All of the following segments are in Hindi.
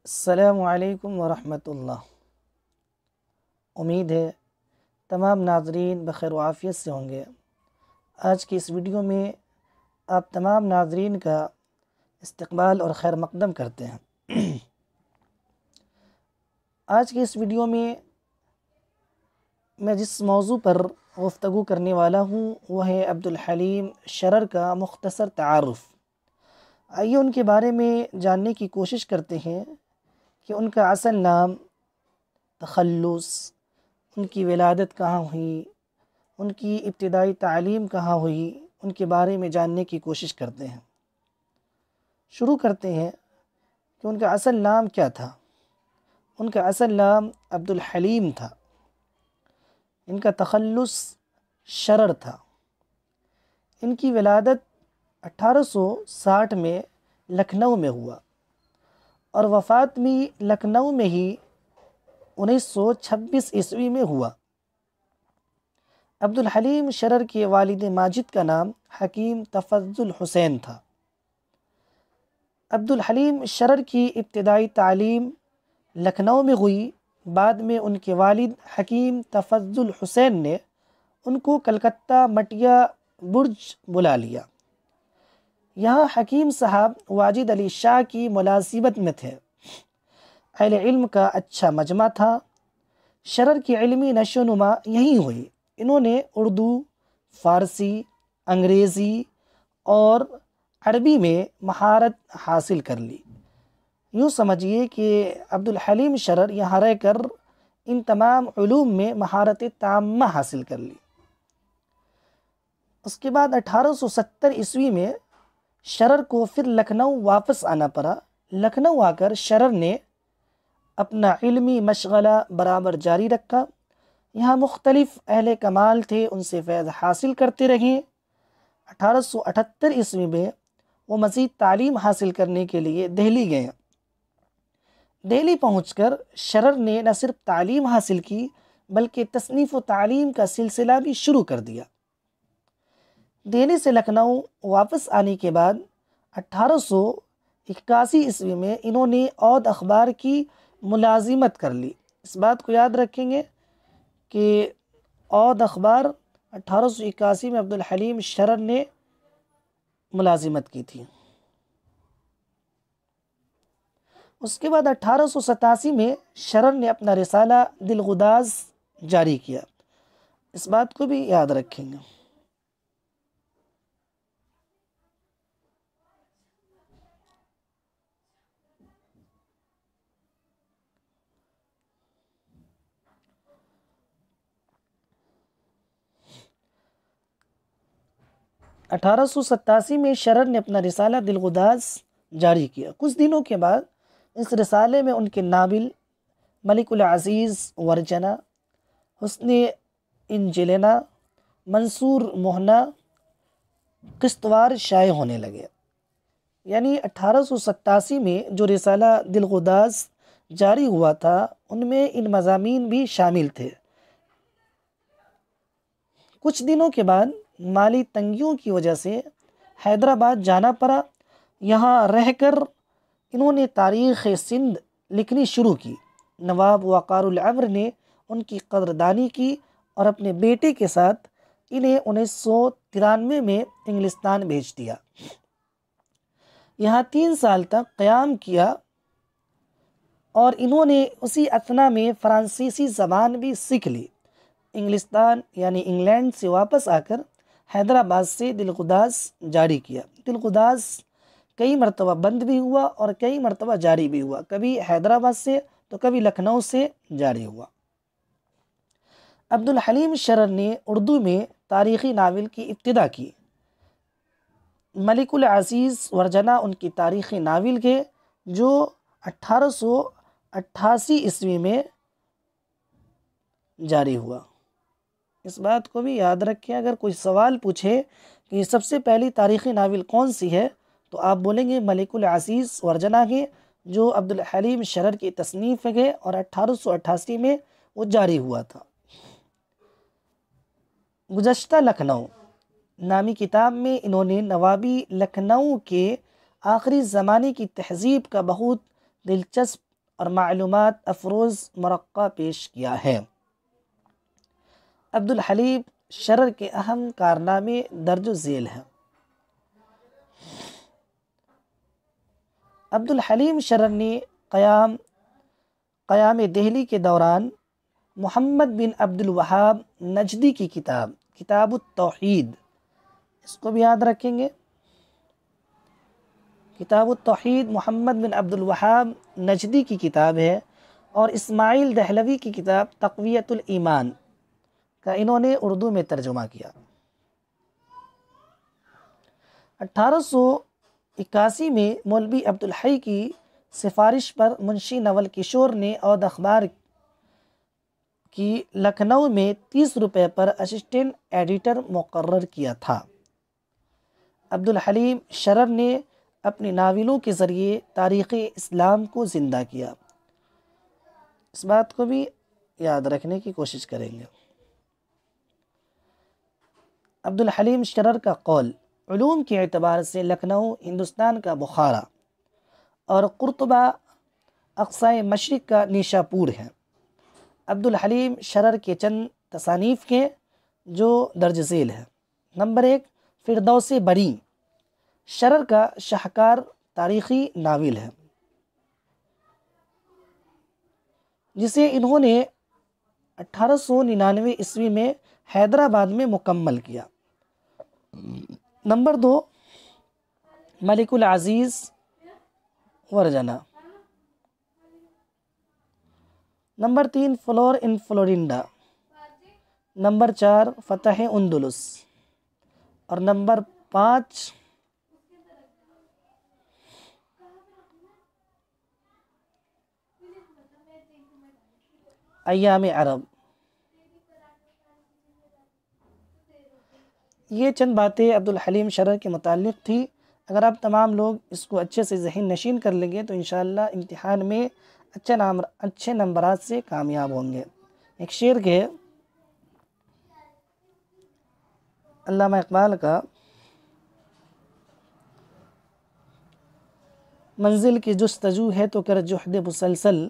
अस्सलामु अलैकुम वरहमतुल्लाह। उम्मीद है तमाम नाज़रीन बख़ैर आफ़ियत से होंगे। आज की इस वीडियो में आप तमाम नाज़रीन का इस्तक़बाल और खैर मक़दम करते हैं। आज की इस वीडियो में मैं जिस मौज़ू पर गुफ्तगू करने वाला हूँ वह है अब्दुल हलीम शरर का मुख्तसर तारुफ़। आइए उनके बारे में जानने की कोशिश करते हैं कि उनका असल नाम, तख़ल्लुस, उनकी विलादत कहाँ हुई, उनकी इब्तिदाई तालीम कहाँ हुई, उनके बारे में जानने की कोशिश करते हैं। शुरू करते हैं कि उनका असल नाम क्या था। उनका असल नाम अब्दुल हलीम था। इनका तख़ल्लुस शरर था। इनकी विलादत 1860 में लखनऊ में हुआ और वफ़ात भी लखनऊ में ही 1926 ईस्वी में हुआ। अब्दुल हलीम शरर के वालिद माजिद का नाम हकीम तफ़ज़्ज़ुल हुसैन था। अब्दुल हलीम शरर की इब्तिदाई तालीम लखनऊ में हुई। बाद में उनके वालिद हकीम तफ़ज़्ज़ुल हुसैन ने उनको कलकत्ता मटिया बुर्ज बुला लिया। यहाँ हकीम साहब वाजिद अली शाह की मुलाज़िमत में थे। अहले इल्म का अच्छा मजमा था। शरर की इल्मी नशोनुमा यहीं हुई। इन्होंने उर्दू, फ़ारसी, अंग्रेज़ी और अरबी में महारत हासिल कर ली। यूँ समझिए कि अब्दुल हलीम शरर यहाँ रहकर इन तमाम उलूम में महारत ताम्मा हासिल कर ली। उसके बाद 1870 ईस्वी में शरर को फिर लखनऊ वापस आना पड़ा। लखनऊ आकर शरर ने अपना इल्मी मशगला बराबर जारी रखा। यहाँ मुख्तलिफ अहले कमाल थे, उनसे फैज़ हासिल करते रहे। 1878 ईस्वी में वो मज़ीद तालीम हासिल करने के लिए दिल्ली गए। दिल्ली पहुंचकर शरर ने न सिर्फ तालीम हासिल की बल्कि तसनीफ़ व तालीम का सिलसिला भी शुरू कर दिया। दिल्ली से लखनऊ वापस आने के बाद 1881 ईस्वी में इन्होंने औद अखबार की मुलाजिमत कर ली। इस बात को याद रखेंगे कि औद अखबार 1881 में अब्दुल हलीम शरर ने मुलाजिमत की थी। उसके बाद 1887 में शरर ने अपना रिसाला दिलगुदाज जारी किया। इस बात को भी याद रखेंगे। अठारह सौ सतासी में शरर ने अपना रिसाला दिलगुदाज जारी किया। कुछ दिनों के बाद इस रिसाले में उनके नाबिल मलिकुल अज़ीज़ वर्जना, हुस्ने इंजिलेना, मंसूर मोहना, किश्तवार शाये होने लगे। यानी 1887 में जो रिसाला दिलगुदाज जारी हुआ था उनमें इन मज़ामीन भी शामिल थे। कुछ दिनों के बाद माली तंगियों की वजह से हैदराबाद जाना पड़ा। यहाँ रहकर इन्होंने तारीख़ सिंध लिखनी शुरू की। नवाब वक़ारुल अम्र ने उनकी कदरदानी की और अपने बेटे के साथ इन्हें 1993 में इंग्लिस्तान भेज दिया। यहाँ 3 साल तक क़याम किया और इन्होंने उसी अथना में फ़्रांसीसी ज़बान भी सीख ली। इंग्लिस्तान यानी इंग्लैंड से वापस आकर हैदराबाद से दिलगुदाज जारी किया। दिलगुदाज कई मरतबा बंद भी हुआ और कई मरतबा जारी भी हुआ। कभी हैदराबाद से तो कभी लखनऊ से जारी हुआ। अब्दुल हलीम शरर ने उर्दू में तारीख़ी नावल की इब्तिदा की। मलिकुल अज़ीज़ वर्जना उनकी तारीख़ी नावल के जो 1888 ईस्वी में जारी हुआ। इस बात को भी याद रखें। अगर कोई सवाल पूछे कि सबसे पहली तारीख़ी नावल कौन सी है तो आप बोलेंगे मलिकुल अज़ीज़ वर्जना के, जो अब्दुल हलीम शरर की तसनीफ़ है और 1888 में वो जारी हुआ था। गुज़श्ता लखनऊ नामी किताब में इन्होंने नवाबी लखनऊ के आखिरी ज़माने की तहज़ीब का बहुत दिलचस्प और मालूमात अफरोज़ मरक्का पेश किया है। अब्दुल हलीम शरर के अहम कारनामे दर्ज झेल हैं। अब्दुल हलीम शरर ने क़याम दहली के दौरान मोहम्मद बिन अब्दुल वहाब नजदी की किताबुत तौहीद, इसको भी याद रखेंगे, किताबुत तौहीद मोहम्मद बिन अब्दुल वहाब नजदी की किताब है, और इस्माइल दहलवी की किताब तक़वियतुल ईमान का इन्होंने उर्दू में तर्जुमा किया। 1881 में मौलवी अब्दुल हई की सिफारिश पर मुंशी नवल किशोर ने औद अखबार की लखनऊ में 30 रुपये पर असिस्टेंट एडिटर मुकर्रर किया था। अब्दुल हलीम शरर ने अपनी नावलों के ज़रिए तारीख़ इस्लाम को ज़िंदा किया। इस बात को भी याद रखने की कोशिश करेंगे। अब्दुल हलीम शरर का कौल, उलूम के एतबार से लखनऊ हिंदुस्तान का बुखारा और कुर्तुबा अक़साए मशरिक़ का निशापुर है। अब्दुल हलीम शरर के चंद तसानीफ़ के जो दर्ज झेल है। नंबर 1, फ़िरदौस बरी शरर का शाहकार तारीख़ी नावल है, जिसे इन्होंने 1899 ईस्वी में हैदराबाद में मुकम्मल किया। नंबर 2, मलिकुल अज़ीज़ वर्जना। नंबर 3, फ्लोर इन फ्लोरिंडा। नंबर 4, फ़तह अंदलुस। और नंबर 5, अय्याम अरब। ये चंद बातें अब्दुल हलीम शरर के मुताल्लिक़ थी। अगर आप तमाम लोग इसको अच्छे से ज़हन नशीन कर लेंगे तो इंशाअल्लाह इम्तिहान में अच्छे नंबरात से कामयाब होंगे। एक शेर के अल्लामा इक़बाल का, मंजिल की जुस्तजू है तो कर जुहद मुसलसल,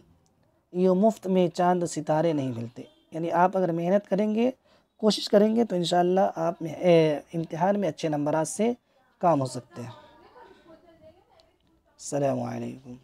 यूँ मुफ्त में चांद सितारे नहीं मिलते। यानी आप अगर मेहनत करेंगे, कोशिश करेंगे तो इंशाअल्लाह आप इम्तिहान में अच्छे नंबरात से काम हो सकते हैं। अस्सलामु अलैकुम।